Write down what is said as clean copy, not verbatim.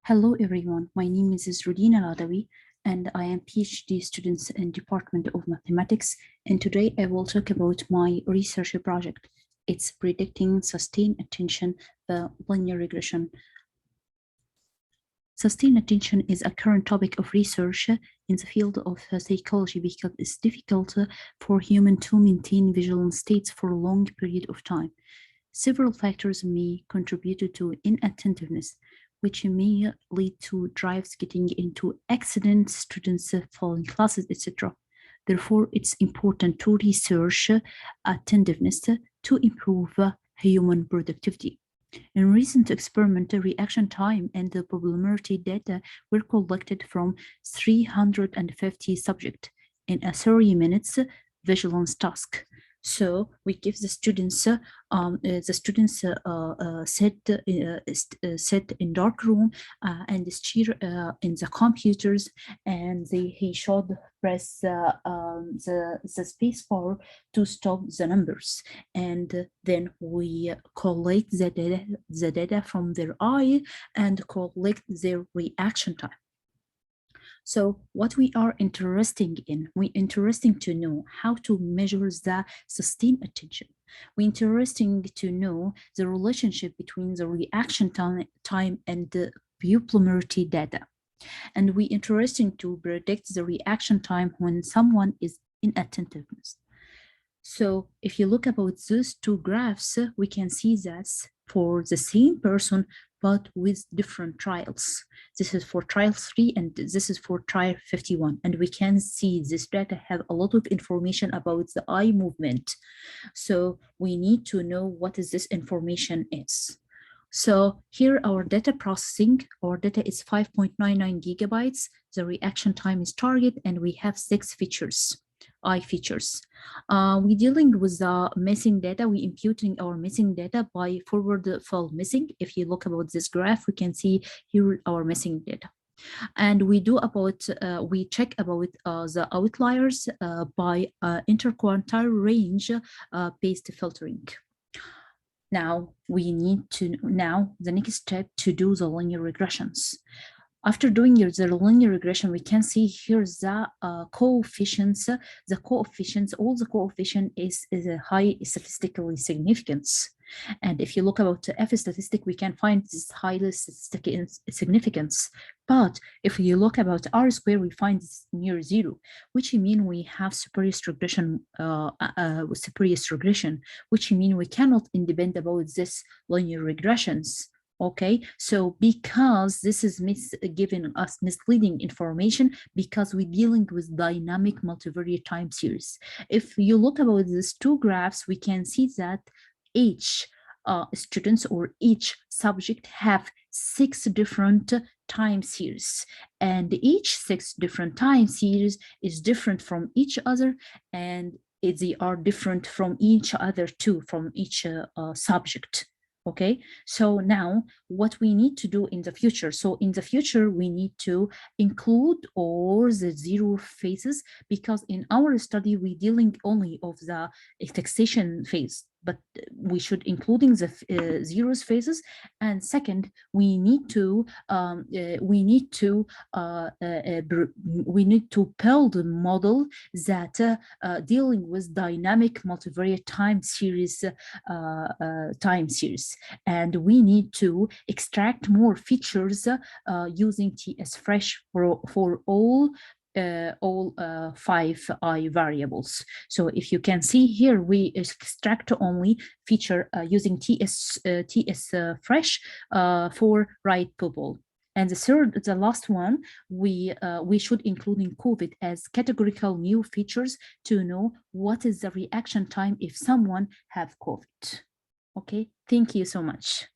Hello everyone, my name is Rodina Eladawy and I am PhD student in Department of Mathematics, and today I will talk about my research project. It's predicting sustained attention linear regression. Sustained attention is a current topic of research in the field of psychology because it's difficult for humans to maintain vigilant states for a long period of time. Several factors may contribute to inattentiveness, which may lead to drives getting into accidents, students falling classes, etc. Therefore, it's important to research attentiveness to improve human productivity. In recent experimental reaction time and the probability data were collected from 350 subjects in a 30 minutes vigilance task. So we give the students sit in dark room and steer in the computers, and he should press the space bar to stop the numbers, and then we collect the data from their eye and collect their reaction time. So what we are interested in, we interesting to know how to measure the sustained attention. We interesting to know the relationship between the reaction time and the pupillary data. And we interesting to predict the reaction time when someone is inattentiveness. So if you look about those two graphs, we can see that for the same person, but with different trials. This is for trial 3 and this is for trial 51. And we can see this data have a lot of information about the eye movement. So we need to know what is this information is. So here our data processing, our data is 5.99 gigabytes. The reaction time is target, and we have 6 features. Eye features. We dealing with the missing data. We imputing our missing data by forward fall missing. If you look about this graph, we can see here our missing data. And we do about, we check about the outliers by interquartile range based filtering. Now we need to, the next step to do the linear regressions. After doing the linear regression, we can see here the coefficients. All the coefficient is a high statistical significance. And if you look about the F statistic, we can find this highly statistical significance. But if you look about R square, we find it's near 0, which means we have superior regression, which means we cannot independ about this linear regressions. Okay, so because this is giving us misleading information, because we're dealing with dynamic multivariate time series. If you look about these two graphs, we can see that each students or each subject have 6 different time series, and each 6 different time series is different from each other, and they are different from each other too, from each subject. Okay, so now what we need to do in the future. So in the future, we need to include all the 0 phases, because in our study, we're dealing only of the taxation phase, but we should including the zeros phases. And second, we need to build a model that dealing with dynamic multivariate time series and we need to extract more features using TS-Fresh for all 5 I variables. So if you can see here, we extract only feature using TS-Fresh for right pupil. And the last one, we should include in COVID as categorical new features to know what is the reaction time if someone have COVID. Okay, thank you so much.